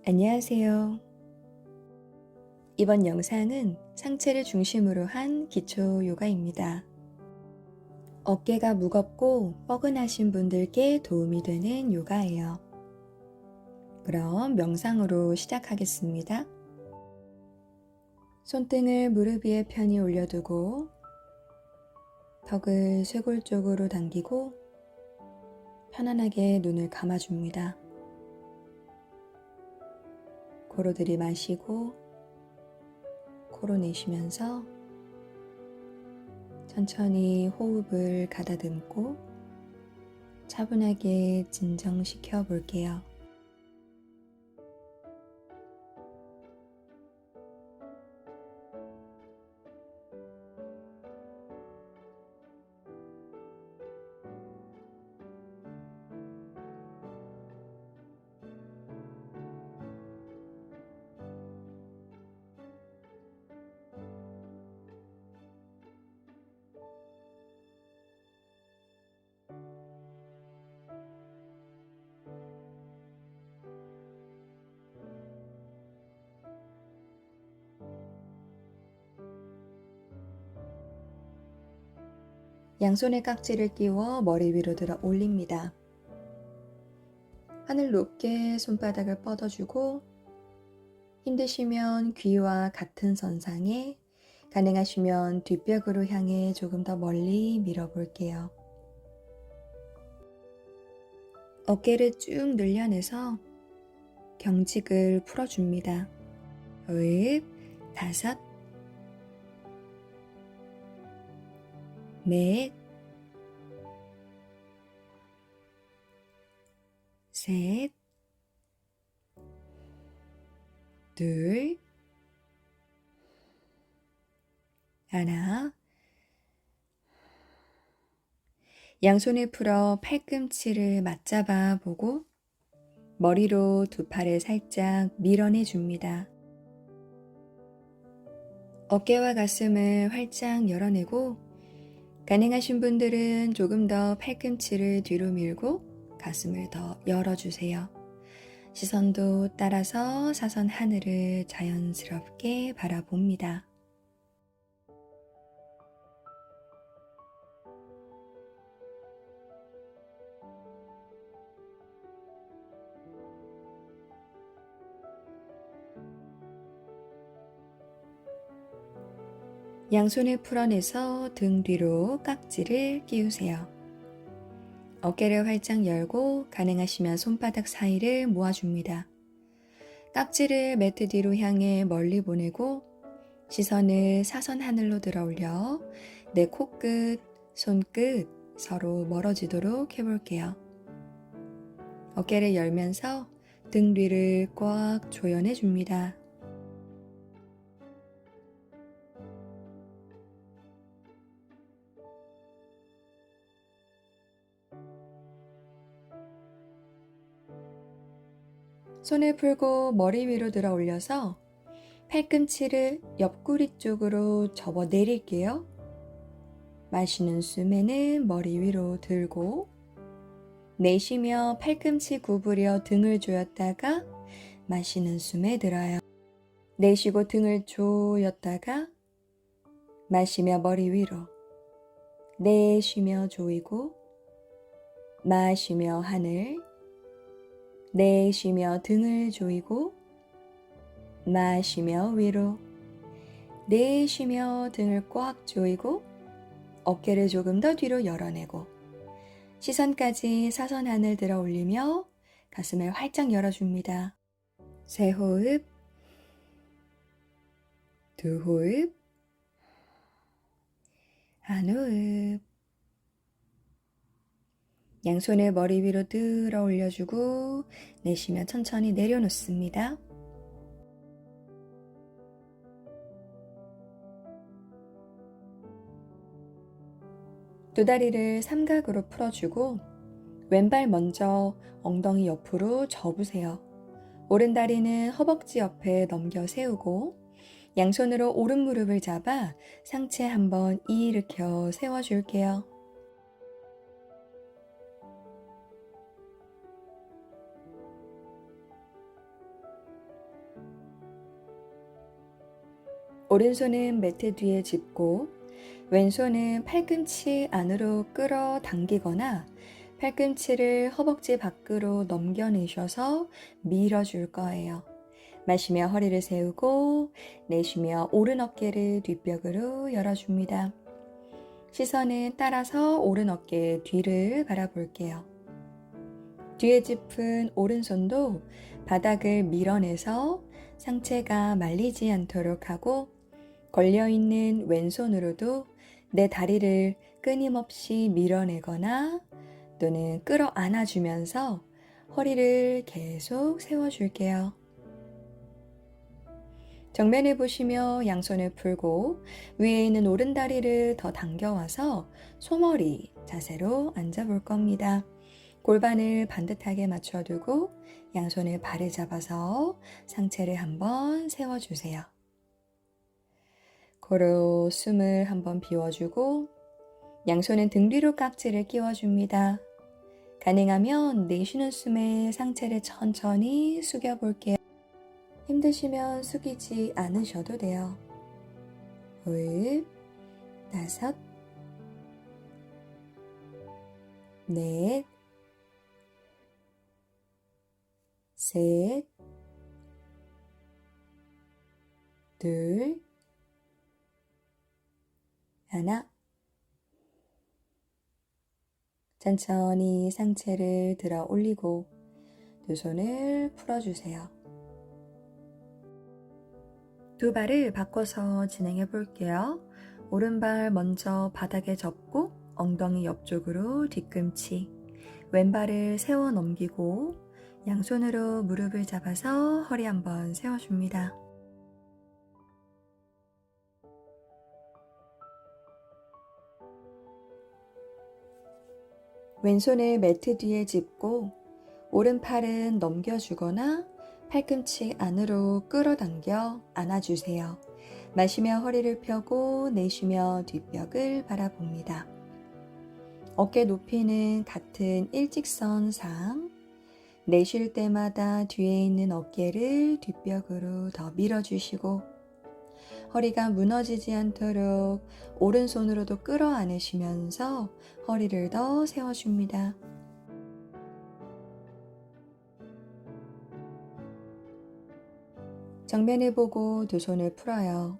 안녕하세요. 이번 영상은 상체를 중심으로 한 기초 요가입니다. 어깨가 무겁고 뻐근하신 분들께 도움이 되는 요가예요. 그럼 명상으로 시작하겠습니다. 손등을 무릎 위에 편히 올려두고 턱을 쇄골 쪽으로 당기고 편안하게 눈을 감아줍니다. 코로 들이마시고 코로 내쉬면서 천천히 호흡을 가다듬고 차분하게 진정시켜 볼게요. 양손에 깍지를 끼워 머리 위로 들어 올립니다. 하늘 높게 손바닥을 뻗어주고 힘드시면 귀와 같은 선상에 가능하시면 뒷벽으로 향해 조금 더 멀리 밀어볼게요. 어깨를 쭉 늘려내서 경직을 풀어줍니다. 호흡 5, 넷, 셋, 둘, 하나. 양손을 풀어 팔꿈치를 맞잡아 보고 머리로 두 팔을 살짝 밀어내 줍니다. 어깨와 가슴을 활짝 열어내고 가능하신 분들은 조금 더 팔꿈치를 뒤로 밀고 가슴을 더 열어주세요. 시선도 따라서 사선 하늘을 자연스럽게 바라봅니다. 양손을 풀어내서 등 뒤로 깍지를 끼우세요. 어깨를 활짝 열고 가능하시면 손바닥 사이를 모아줍니다. 깍지를 매트 뒤로 향해 멀리 보내고 시선을 사선 하늘로 들어 올려 내 코끝, 손끝 서로 멀어지도록 해볼게요. 어깨를 열면서 등 뒤를 꽉 조여내 줍니다. 손을 풀고 머리 위로 들어 올려서 팔꿈치를 옆구리 쪽으로 접어 내릴게요. 마시는 숨에는 머리 위로 들고 내쉬며 팔꿈치 구부려 등을 조였다가 마시는 숨에 들어요. 내쉬고 등을 조였다가 마시며 머리 위로 내쉬며 조이고 마시며 하늘 내쉬며 등을 조이고 마시며 위로 내쉬며 등을 꽉 조이고 어깨를 조금 더 뒤로 열어내고 시선까지 사선 하늘 들어 올리며 가슴을 활짝 열어줍니다. 세 호흡, 두 호흡, 한 호흡. 양손을 머리 위로 들어 올려주고 내쉬며 천천히 내려놓습니다. 두 다리를 삼각으로 풀어주고 왼발 먼저 엉덩이 옆으로 접으세요. 오른 다리는 허벅지 옆에 넘겨 세우고 양손으로 오른 무릎을 잡아 상체 한번 일으켜 세워줄게요. 오른손은 매트 뒤에 짚고 왼손은 팔꿈치 안으로 끌어당기거나 팔꿈치를 허벅지 밖으로 넘겨내셔서 밀어줄 거예요. 마시며 허리를 세우고 내쉬며 오른 어깨를 뒷벽으로 열어줍니다. 시선은 따라서 오른 어깨 뒤를 바라볼게요. 뒤에 짚은 오른손도 바닥을 밀어내서 상체가 말리지 않도록 하고 걸려있는 왼손으로도 내 다리를 끊임없이 밀어내거나 또는 끌어 안아주면서 허리를 계속 세워줄게요. 정면을 보시며 양손을 풀고 위에 있는 오른다리를 더 당겨와서 소머리 자세로 앉아볼 겁니다. 골반을 반듯하게 맞춰두고 양손을 발을 잡아서 상체를 한번 세워주세요. 코로 숨을 한번 비워주고 양손은 등 뒤로 깍지를 끼워줍니다. 가능하면 내쉬는 숨에 상체를 천천히 숙여볼게요. 힘드시면 숙이지 않으셔도 돼요. 호흡, 5, 넷, 셋, 둘, 하나. 천천히 상체를 들어 올리고 두 손을 풀어주세요. 두 발을 바꿔서 진행해 볼게요. 오른발 먼저 바닥에 접고 엉덩이 옆쪽으로 뒤꿈치, 왼발을 세워 넘기고 양손으로 무릎을 잡아서 허리 한번 세워줍니다. 왼손을 매트 뒤에 짚고 오른팔은 넘겨주거나 팔꿈치 안으로 끌어당겨 안아주세요. 마시며 허리를 펴고 내쉬며 뒷벽을 바라봅니다. 어깨 높이는 같은 일직선상. 내쉴 때마다 뒤에 있는 어깨를 뒷벽으로 더 밀어주시고 허리가 무너지지 않도록 오른손으로도 끌어 안으시면서 허리를 더 세워줍니다. 정면을 보고 두 손을 풀어요.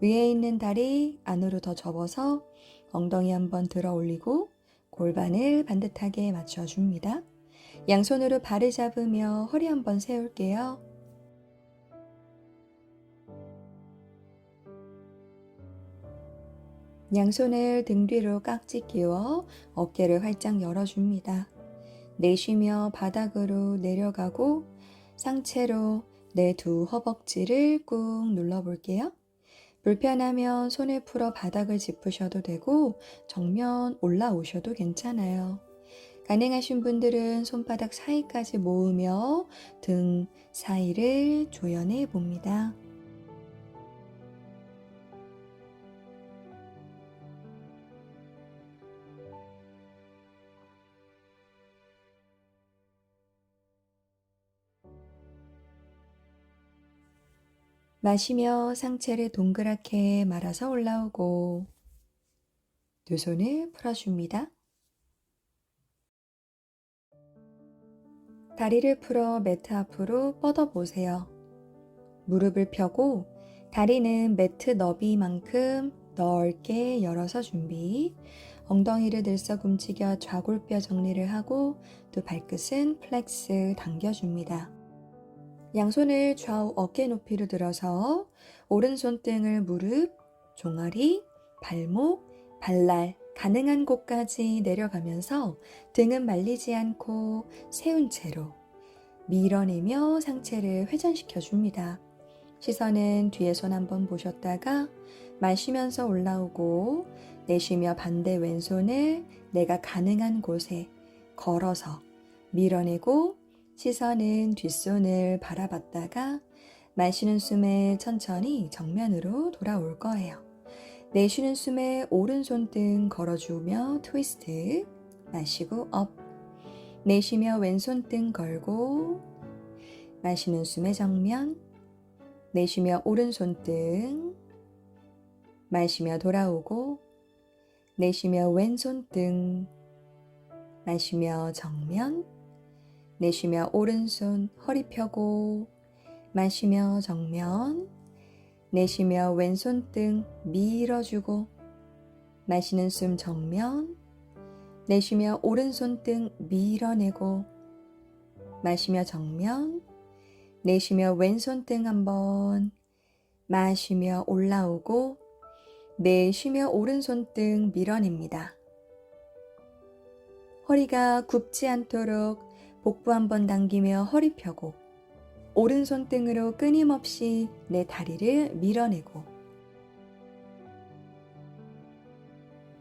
위에 있는 다리 안으로 더 접어서 엉덩이 한번 들어 올리고 골반을 반듯하게 맞춰줍니다. 양손으로 발을 잡으며 허리 한번 세울게요. 양손을 등 뒤로 깍지 끼워 어깨를 활짝 열어줍니다. 내쉬며 바닥으로 내려가고 상체로 내 두 허벅지를 꾹 눌러볼게요. 불편하면 손을 풀어 바닥을 짚으셔도 되고 정면 올라오셔도 괜찮아요. 가능하신 분들은 손바닥 사이까지 모으며 등 사이를 조여내 봅니다. 마시며 상체를 동그랗게 말아서 올라오고 두 손을 풀어줍니다. 다리를 풀어 매트 앞으로 뻗어보세요. 무릎을 펴고 다리는 매트 너비만큼 넓게 열어서 준비. 엉덩이를 들썩 움직여 좌골뼈 정리를 하고 두 발끝은 플렉스 당겨줍니다. 양손을 좌우 어깨 높이로 들어서 오른손 등을 무릎, 종아리, 발목, 발날 가능한 곳까지 내려가면서 등은 말리지 않고 세운 채로 밀어내며 상체를 회전시켜 줍니다. 시선은 뒤에 손 한번 보셨다가 마시면서 올라오고 내쉬며 반대 왼손을 내가 가능한 곳에 걸어서 밀어내고 시선은 뒷손을 바라봤다가 마시는 숨에 천천히 정면으로 돌아올 거예요. 내쉬는 숨에 오른손 등 걸어주며 트위스트, 마시고 업. 내쉬며 왼손 등 걸고 마시는 숨에 정면, 내쉬며 오른손 등 마시며 돌아오고, 내쉬며 왼손등, 마시며 정면, 내쉬며 오른손 허리 펴고, 마시며 정면, 내쉬며 왼손등 밀어주고, 마시는 숨 정면, 내쉬며 오른손등 밀어내고, 마시며 정면, 내쉬며 왼손등 한번, 마시며 올라오고, 내쉬며 오른손등 밀어냅니다. 허리가 굽지 않도록 복부 한번 당기며 허리 펴고, 오른손등으로 끊임없이 내 다리를 밀어내고,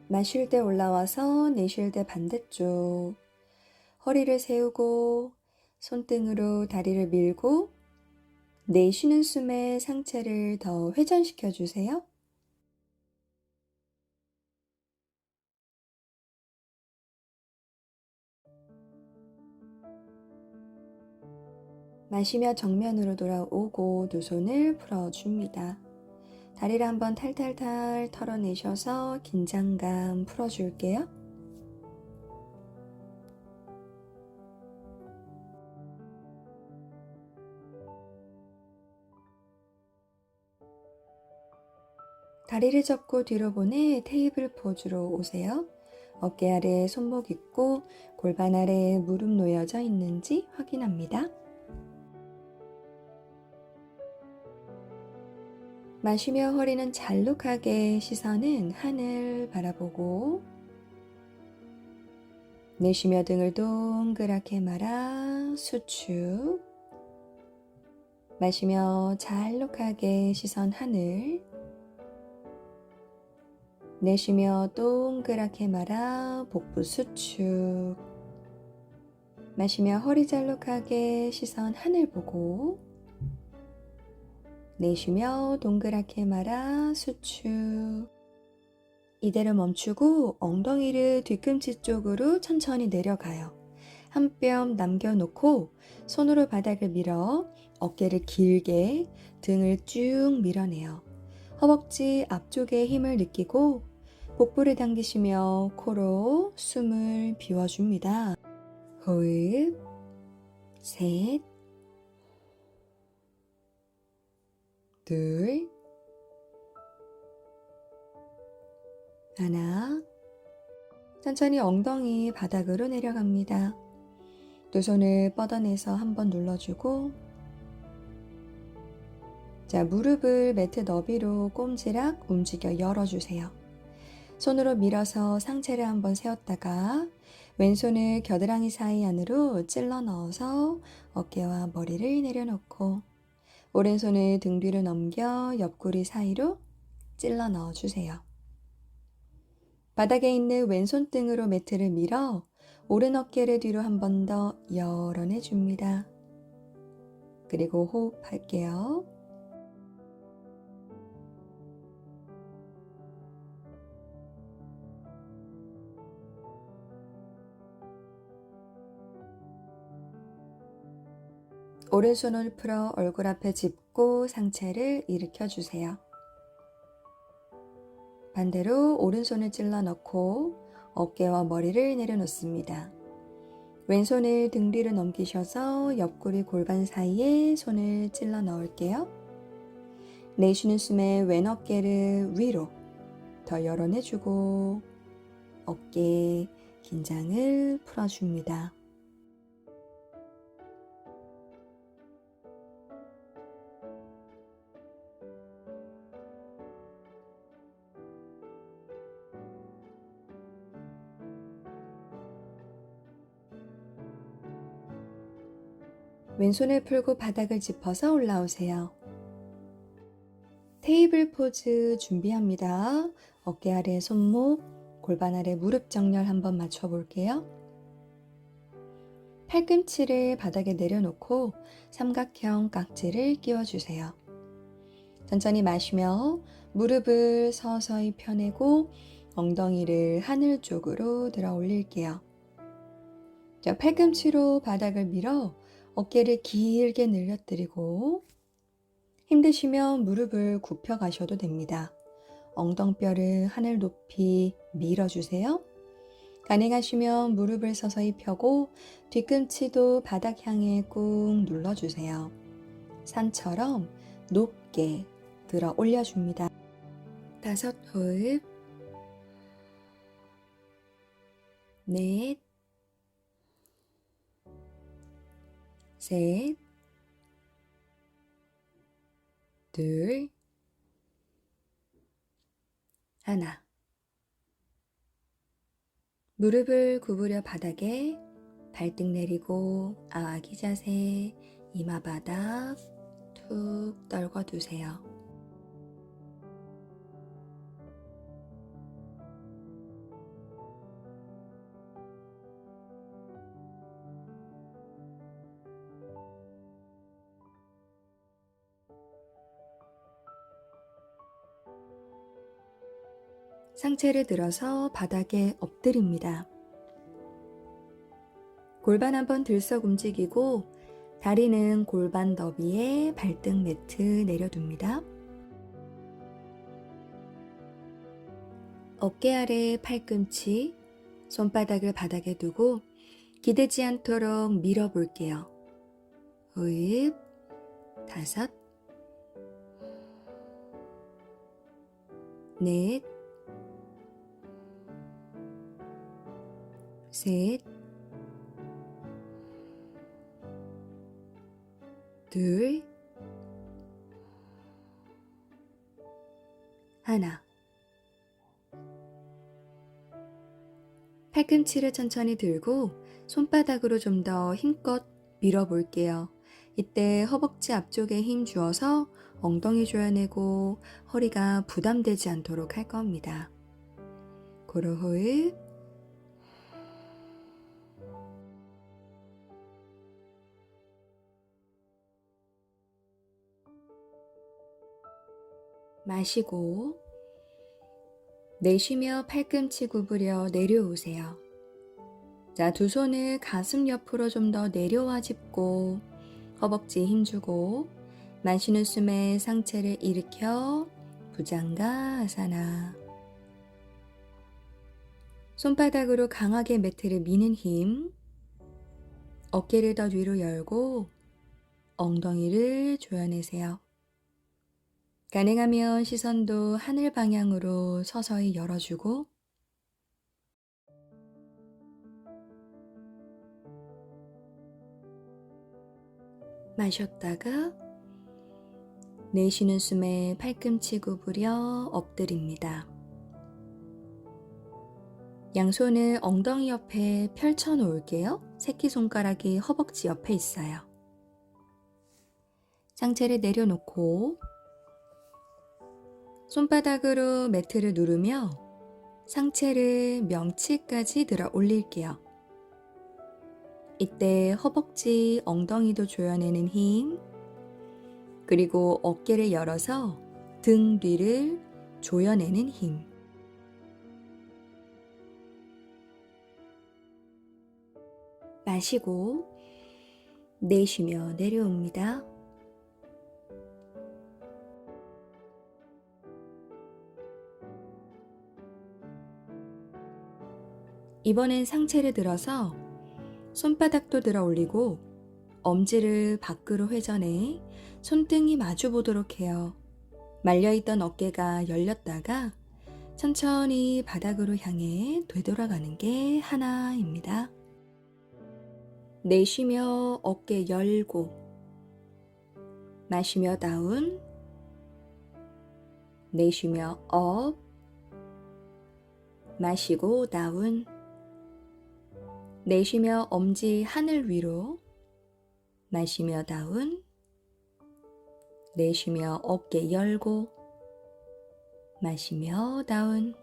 마실 때 올라와서 내쉴 때 반대쪽, 허리를 세우고 손등으로 다리를 밀고, 내쉬는 숨에 상체를 더 회전시켜 주세요. 마시며 정면으로 돌아오고 두 손을 풀어줍니다. 다리를 한번 탈탈탈 털어내셔서 긴장감 풀어줄게요. 다리를 접고 뒤로 보내 테이블 포즈로 오세요. 어깨 아래에 손목 있고 골반 아래에 무릎 놓여져 있는지 확인합니다. 마시며 허리는 잘록하게, 시선은 하늘 바라보고, 내쉬며 등을 동그랗게 말아 수축, 마시며 잘록하게 시선 하늘, 내쉬며 동그랗게 말아 복부 수축, 마시며 허리 잘록하게 시선 하늘 보고, 내쉬며 동그랗게 말아 수축. 이대로 멈추고 엉덩이를 뒤꿈치 쪽으로 천천히 내려가요. 한 뼘 남겨놓고 손으로 바닥을 밀어 어깨를 길게, 등을 쭉 밀어내요. 허벅지 앞쪽에 힘을 느끼고 복부를 당기시며 코로 숨을 비워줍니다. 호흡, 셋, 둘, 하나. 천천히 엉덩이 바닥으로 내려갑니다. 두 손을 뻗어내서 한번 눌러주고, 자, 무릎을 매트 너비로 꼼지락 움직여 열어주세요. 손으로 밀어서 상체를 한번 세웠다가 왼손을 겨드랑이 사이 안으로 찔러 넣어서 어깨와 머리를 내려놓고, 오른손을 등 뒤로 넘겨 옆구리 사이로 찔러 넣어주세요. 바닥에 있는 왼손 등으로 매트를 밀어 오른 어깨를 뒤로 한 번 더 열어내줍니다. 그리고 호흡할게요. 오른손을 풀어 얼굴 앞에 짚고 상체를 일으켜 주세요. 반대로 오른손을 찔러 넣고 어깨와 머리를 내려놓습니다. 왼손을 등 뒤로 넘기셔서 옆구리 골반 사이에 손을 찔러 넣을게요. 내쉬는 숨에 왼 어깨를 위로 더 열어내주고 어깨 긴장을 풀어줍니다. 왼손을 풀고 바닥을 짚어서 올라오세요. 테이블 포즈 준비합니다. 어깨 아래 손목, 골반 아래 무릎 정렬 한번 맞춰 볼게요. 팔꿈치를 바닥에 내려놓고 삼각형 깍지를 끼워주세요. 천천히 마시며 무릎을 서서히 펴내고 엉덩이를 하늘 쪽으로 들어 올릴게요. 자, 팔꿈치로 바닥을 밀어 어깨를 길게 늘려뜨리고 힘드시면 무릎을 굽혀 가셔도 됩니다. 엉덩뼈를 하늘 높이 밀어주세요. 가능하시면 무릎을 서서히 펴고 뒤꿈치도 바닥 향해 꾹 눌러주세요. 산처럼 높게 들어 올려줍니다. 5호흡, 넷, 셋, 둘, 하나. 무릎을 구부려 바닥에 발등 내리고 아기 자세, 이마 바닥 툭 떨궈두세요. 상체를 들어서 바닥에 엎드립니다. 골반 한번 들썩 움직이고 다리는 골반 너비에 발등 매트 내려둡니다. 어깨 아래 팔꿈치, 손바닥을 바닥에 두고 기대지 않도록 밀어볼게요. 호흡, 5, 넷, 셋, 둘, 하나. 팔꿈치를 천천히 들고 손바닥으로 좀 더 힘껏 밀어볼게요. 이때 허벅지 앞쪽에 힘 주어서 엉덩이 조여내고 허리가 부담되지 않도록 할 겁니다. 고루 호흡. 마시고 내쉬며 팔꿈치 구부려 내려오세요. 자, 두 손을 가슴 옆으로 좀 더 내려와 짚고 허벅지에 힘주고 마시는 숨에 상체를 일으켜 부장가 아사나. 손바닥으로 강하게 매트를 미는 힘, 어깨를 더 위로 열고 엉덩이를 조여내세요. 가능하면 시선도 하늘 방향으로 서서히 열어주고 마셨다가 내쉬는 숨에 팔꿈치 구부려 엎드립니다. 양손을 엉덩이 옆에 펼쳐 놓을게요. 새끼손가락이 허벅지 옆에 있어요. 상체를 내려놓고 손바닥으로 매트를 누르며 상체를 명치까지 들어 올릴게요. 이때 허벅지, 엉덩이도 조여내는 힘, 그리고 어깨를 열어서 등 뒤를 조여내는 힘. 마시고 내쉬며 내려옵니다. 이번엔 상체를 들어서 손바닥도 들어 올리고 엄지를 밖으로 회전해 손등이 마주 보도록 해요. 말려있던 어깨가 열렸다가 천천히 바닥으로 향해 되돌아가는 게 하나입니다. 내쉬며 어깨 열고 마시며 다운, 내쉬며 업, 마시고 다운, 내쉬며 엄지 하늘 위로, 마시며 다운, 내쉬며 어깨 열고, 마시며 다운,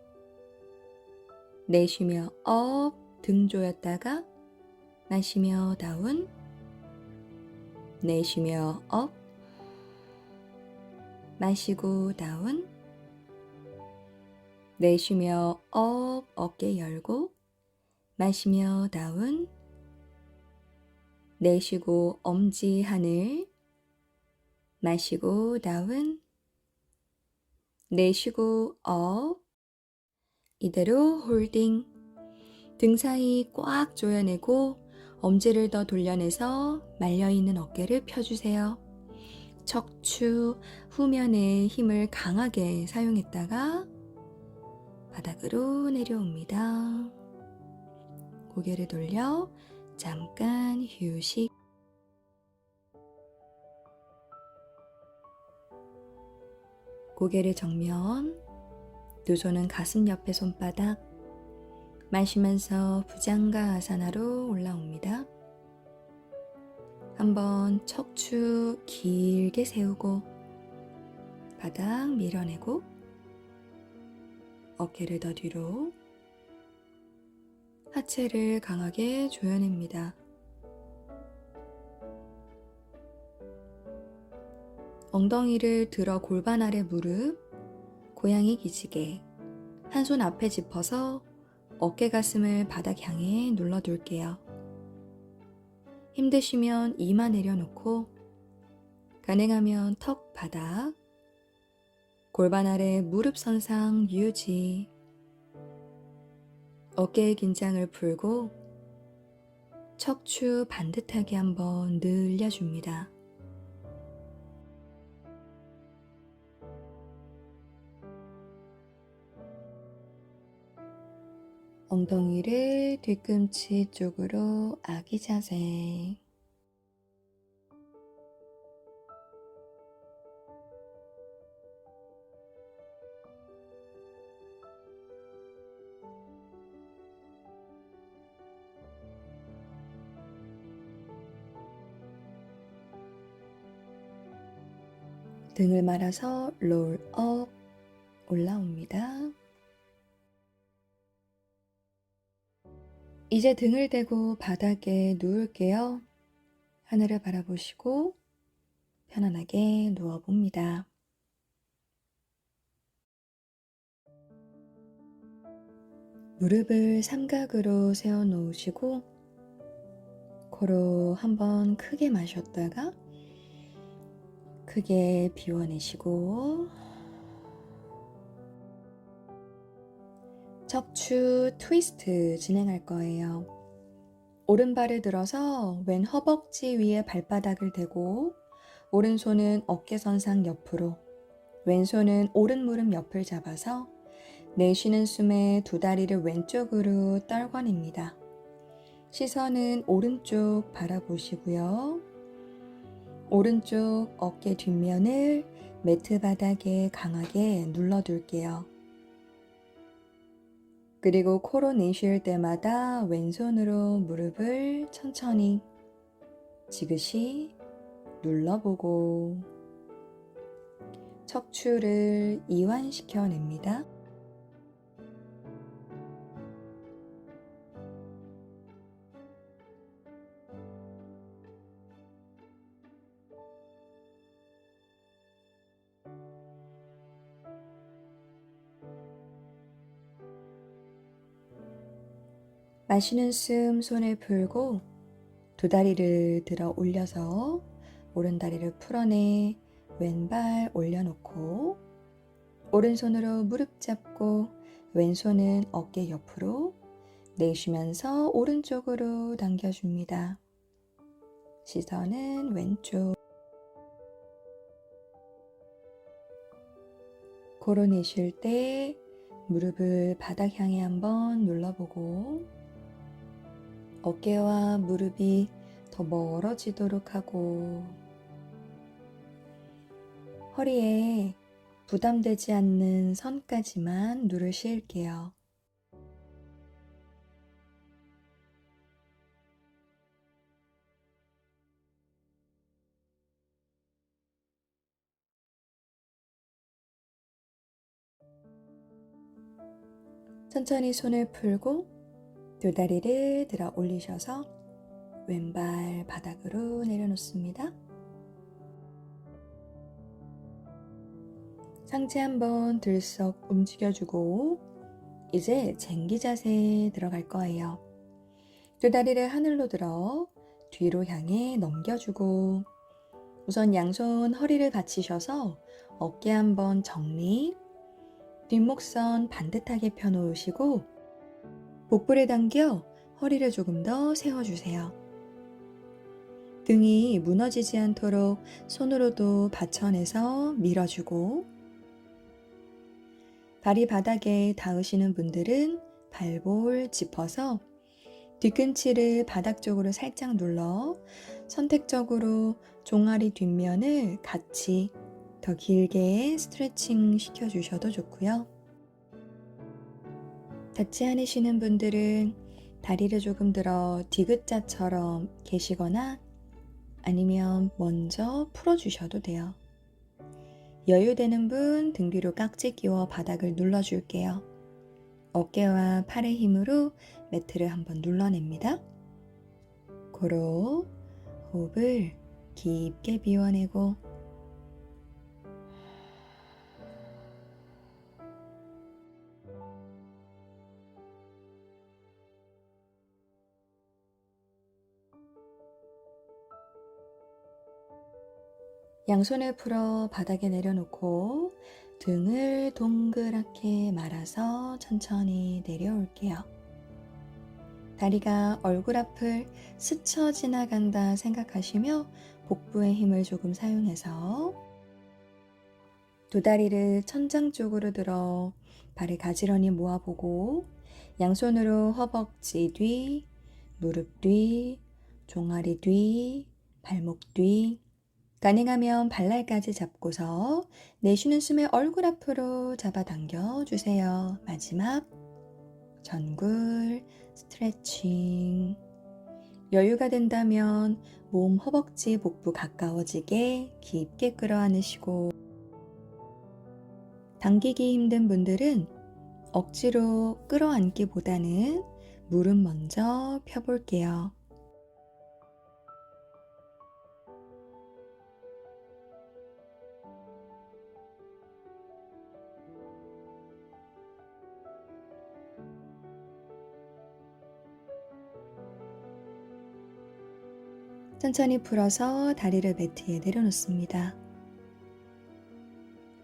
내쉬며 업, 등 조였다가 마시며 다운, 내쉬며 업, 마시고 다운, 내쉬며 업, 어깨 열고, 마시며 다운, 내쉬고 엄지 하늘, 마시고 다운, 내쉬고 업. 이대로 홀딩. 등 사이 꽉 조여내고 엄지를 더 돌려내서 말려있는 어깨를 펴주세요. 척추, 후면에 힘을 강하게 사용했다가 바닥으로 내려옵니다. 고개를 돌려 잠깐 휴식. 고개를 정면, 두 손은 가슴 옆에 손바닥, 마시면서 부장가아사나로 올라옵니다. 한번 척추 길게 세우고 바닥 밀어내고 어깨를 더 뒤로, 하체를 강하게 조여냅니다. 엉덩이를 들어 골반 아래 무릎, 고양이 기지개, 한 손 앞에 짚어서 어깨 가슴을 바닥 향해 눌러둘게요. 힘드시면 이마 내려놓고 가능하면 턱 바닥, 골반 아래 무릎 선상 유지. 어깨의 긴장을 풀고 척추 반듯하게 한번 늘려줍니다. 엉덩이를 뒤꿈치 쪽으로 아기 자세. 등을 말아서 롤업 올라옵니다. 이제 등을 대고 바닥에 누울게요. 하늘을 바라보시고 편안하게 누워봅니다. 무릎을 삼각으로 세워 놓으시고 코로 한번 크게 마셨다가 크게 비워내시고 척추 트위스트 진행할 거예요. 오른발을 들어서 왼 허벅지 위에 발바닥을 대고 오른손은 어깨선상 옆으로, 왼손은 오른 무릎 옆을 잡아서 내쉬는 숨에 두 다리를 왼쪽으로 떨궈냅니다. 시선은 오른쪽 바라보시고요. 오른쪽 어깨 뒷면을 매트 바닥에 강하게 눌러둘게요. 그리고 코로 내쉴 때마다 왼손으로 무릎을 천천히 지그시 눌러보고 척추를 이완시켜냅니다. 마시는 숨 손을 풀고 두 다리를 들어 올려서 오른 다리를 풀어내 왼발 올려놓고 오른손으로 무릎 잡고 왼손은 어깨 옆으로 내쉬면서 오른쪽으로 당겨줍니다. 시선은 왼쪽. 코로 내쉴 때 무릎을 바닥 향해 한번 눌러보고 어깨와 무릎이 더 멀어지도록 하고 허리에 부담되지 않는 선까지만 누르실게요. 천천히 손을 풀고 두 다리를 들어 올리셔서 왼발 바닥으로 내려놓습니다. 상체 한번 들썩 움직여주고 이제 쟁기 자세에 들어갈 거예요. 두 다리를 하늘로 들어 뒤로 향해 넘겨주고 우선 양손 허리를 받치셔서 어깨 한번 정리, 뒷목선 반듯하게 펴놓으시고 복부를 당겨 허리를 조금 더 세워주세요. 등이 무너지지 않도록 손으로도 받쳐내서 밀어주고, 발이 바닥에 닿으시는 분들은 발볼 짚어서 뒤꿈치를 바닥 쪽으로 살짝 눌러 선택적으로 종아리 뒷면을 같이 더 길게 스트레칭 시켜주셔도 좋고요. 닿지 않으시는 분들은 다리를 조금 들어 디귿자처럼 계시거나 아니면 먼저 풀어주셔도 돼요. 여유되는 분 등 뒤로 깍지 끼워 바닥을 눌러줄게요. 어깨와 팔의 힘으로 매트를 한번 눌러냅니다. 코로 호흡을 깊게 비워내고 양손을 풀어 바닥에 내려놓고 등을 동그랗게 말아서 천천히 내려올게요. 다리가 얼굴 앞을 스쳐 지나간다 생각하시며 복부의 힘을 조금 사용해서 두 다리를 천장 쪽으로 들어 발을 가지런히 모아보고 양손으로 허벅지 뒤, 무릎 뒤, 종아리 뒤, 발목 뒤, 가능하면 발날까지 잡고서 내쉬는 숨에 얼굴 앞으로 잡아당겨 주세요. 마지막 전굴 스트레칭. 여유가 된다면 몸 허벅지 복부 가까워지게 깊게 끌어안으시고, 당기기 힘든 분들은 억지로 끌어안기보다는 무릎 먼저 펴볼게요. 천천히 풀어서 다리를 매트에 내려놓습니다.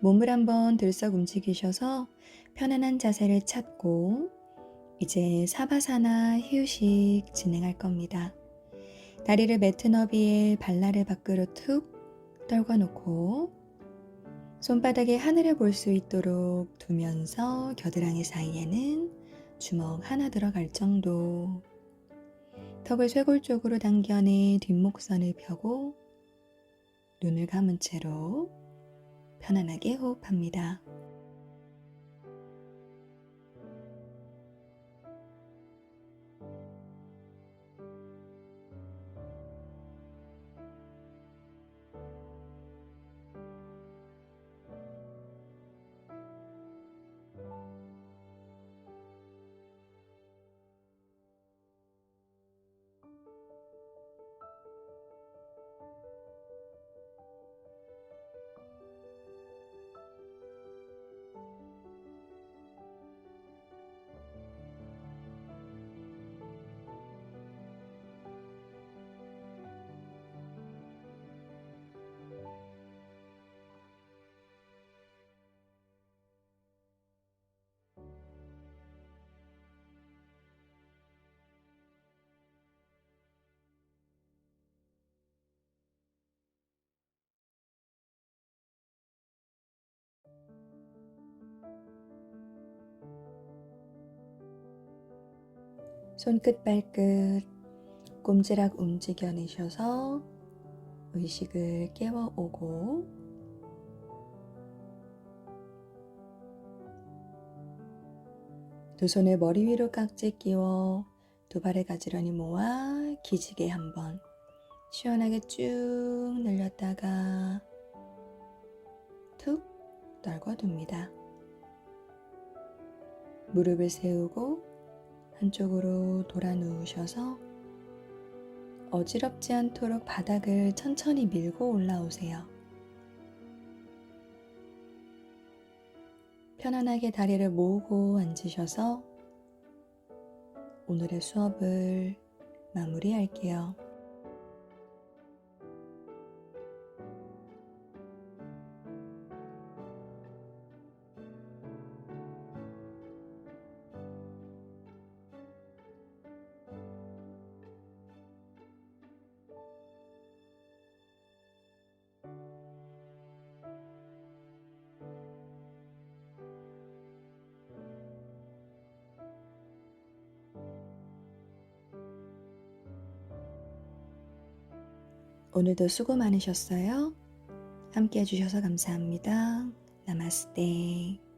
몸을 한번 들썩 움직이셔서 편안한 자세를 찾고 이제 사바사나 휴식 진행할 겁니다. 다리를 매트 너비에 발날을 밖으로 툭 떨궈 놓고 손바닥에 하늘을 볼 수 있도록 두면서 겨드랑이 사이에는 주먹 하나 들어갈 정도. 턱을 쇄골 쪽으로 당겨내 뒷목선을 펴고 눈을 감은 채로 편안하게 호흡합니다. 손끝 발끝 꼼지락 움직여내셔서 의식을 깨워오고, 두 손을 머리 위로 깍지 끼워 두 발을 가지런히 모아 기지개 한번 시원하게 쭉 늘렸다가 툭 떨궈둡니다. 무릎을 세우고 한쪽으로 돌아 누우셔서 어지럽지 않도록 바닥을 천천히 밀고 올라오세요. 편안하게 다리를 모으고 앉으셔서 오늘의 수업을 마무리할게요. 오늘도 수고 많으셨어요. 함께 해주셔서 감사합니다. 나마스테.